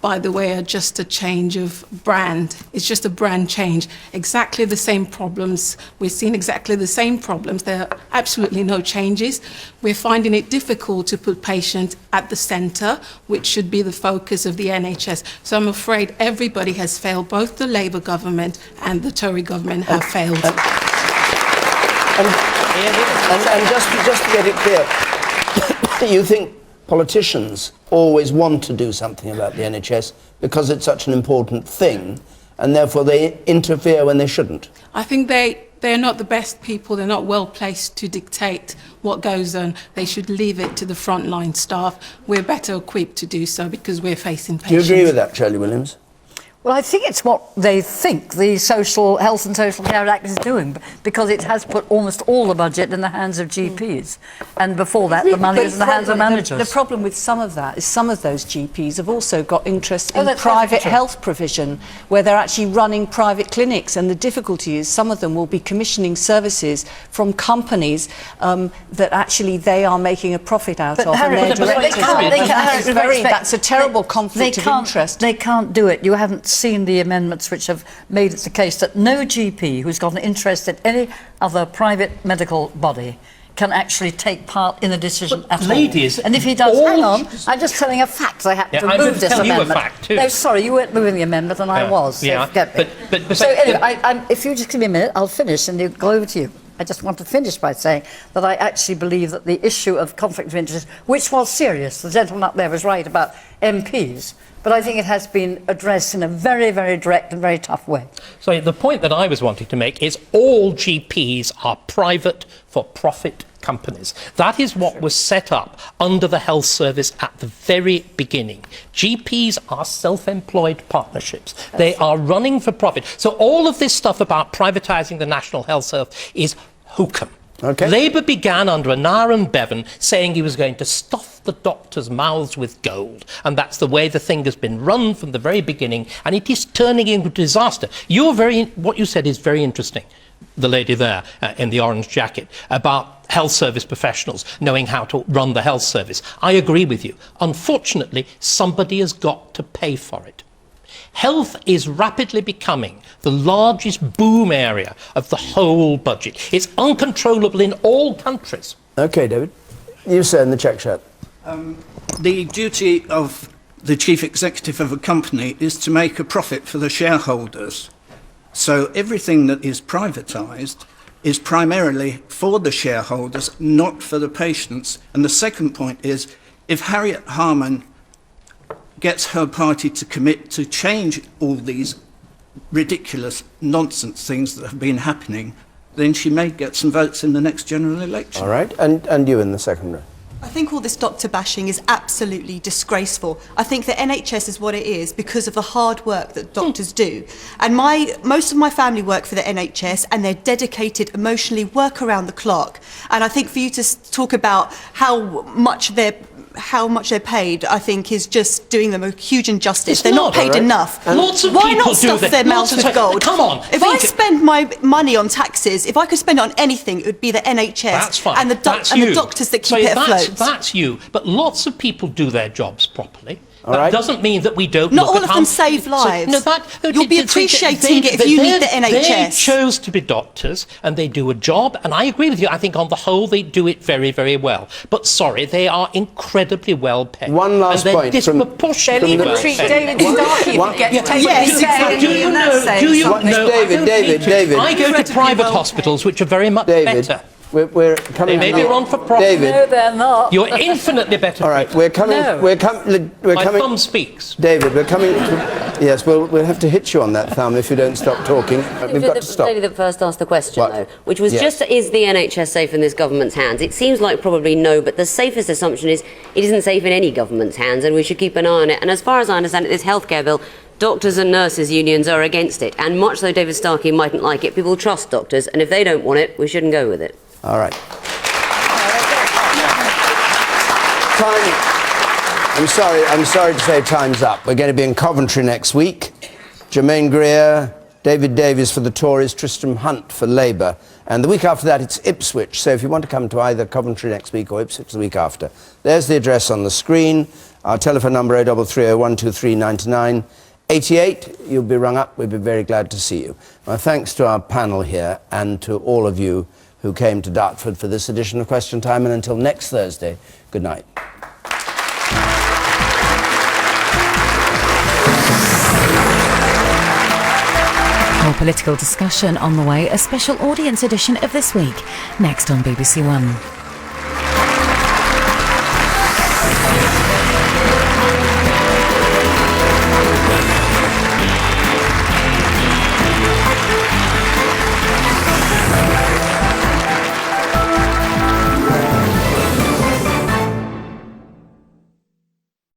by the way, are just a change of brand. It's just a brand change. Exactly the same problems. We're seeing exactly the same problems. There are absolutely no changes. We're finding it difficult to put patient at the centre, which should be the focus of the NHS. So I'm afraid everybody has failed. Both the Labour government and the Tory government have failed.
And just to get it clear, you think politicians always want to do something about the NHS because it's such an important thing, and therefore they interfere when they shouldn't?
I think they're not the best people. They're not well placed to dictate what goes on. They should leave it to the frontline staff. We're better equipped to do so because we're facing patients.
Do you agree with that, Shirley Williams?
Well, I think it's what they think the Social Health and Social Care Act is doing, because it has put almost all the budget in the hands of GPs. And before that, the money was in the hands of managers.
The problem with some of that is some of those GPs have also got interest in private health provision, where they're actually running private clinics. And the difficulty is some of them will be commissioning services from companies that actually they are making a profit out of.
Harriet,
that's a terrible conflict of interest.
They can't do it. You haven't seen the amendments which have made it the case that no GP who's got an interest in any other private medical body can actually take part in a decision at all. And if he does, hang on, I'm just telling a fact. I happen to move this amendment.
You a fact too.
No, sorry, you weren't moving the amendment and I was. So forget me. So anyway, if you just give me a minute, I'll finish and go over to you. I just want to finish by saying that I actually believe that the issue of conflict of interest, which was serious, the gentleman up there was right about MPs, but I think it has been addressed in a very, very direct and very tough way.
So the point that I was wanting to make is all GPs are private for-profit companies. That is what was set up under the health service at the very beginning. GPs are self-employed partnerships. They are running for profit. So all of this stuff about privatising the National Health Service is hokum.
Okay.
Labour began under Aaron Bevan saying he was going to stuff the doctors' mouths with gold, and that's the way the thing has been run from the very beginning, and it is turning into disaster. What you said is very interesting, the lady there in the orange jacket, about health service professionals knowing how to run the health service. I agree with you. Unfortunately, somebody has got to pay for it. Health is rapidly becoming the largest boom area of the whole budget. It's uncontrollable in all countries.
OK, David. You, sir, in the check shirt.
The duty of the chief executive of a company is to make a profit for the shareholders. So everything that is privatised is primarily for the shareholders, not for the patients. And the second point is, if Harriet Harman gets her party to commit to change all these ridiculous nonsense things that have been happening, then she may get some votes in the next general election.
All right, and you in the second row.
I think all this doctor bashing is absolutely disgraceful. I think the NHS is what it is because of the hard work that doctors do. And most of my family work for the NHS, and they're dedicated, emotionally work around the clock. And I think for you to talk about how much they're paid, I think is just doing them a huge injustice. They're not paid enough.
Lots of
Why
people
not stuff their mouths with gold?
Come on.
If I spend my money on taxes, if I could spend it on anything, it would be the NHS.
That's fine.
And the doctors that keep it afloat.
That's you. But lots of people do their jobs properly. That doesn't mean that we don't.
Not all of them save lives. You'll be appreciating it if you need the NHS.
They chose to be doctors and they do a job, and I agree with you. I think on the whole they do it very, very well. But sorry, they are incredibly well paid.
One last
and
point.
Disproportionately
They'll even treat David Starkey if he gets taken.
David.
I go to private hospitals which are very much better.
We're coming.
They may be run for profit.
David.
No, they're not.
You're infinitely better.
All right, we're coming.
No.
We're coming.
My thumb speaks.
David, we're coming. Yes, we'll have to hit you on that thumb if you don't stop talking. We've got to stop.
The lady that first asked the question,
What?
though, which was just, is the NHS safe in this government's hands? It seems like probably no, but the safest assumption is it isn't safe in any government's hands, and we should keep an eye on it. And as far as I understand it, this healthcare bill, doctors and nurses unions are against it. And much though David Starkey mightn't like it, people trust doctors, and if they don't want it, we shouldn't go with it.
All right. I'm sorry to say time's up. We're going to be in Coventry next week. Germaine Greer, David Davies for the Tories, Tristram Hunt for Labour. And the week after that, it's Ipswich. So if you want to come to either Coventry next week or Ipswich the week after, there's the address on the screen. Our telephone number 0330 123 99 88. You'll be rung up. We'd be very glad to see you. My thanks to our panel here and to all of you who came to Dartford for this edition of Question Time. And until next Thursday, good night.
More political discussion on the way, a special audience edition of This Week, next on BBC One.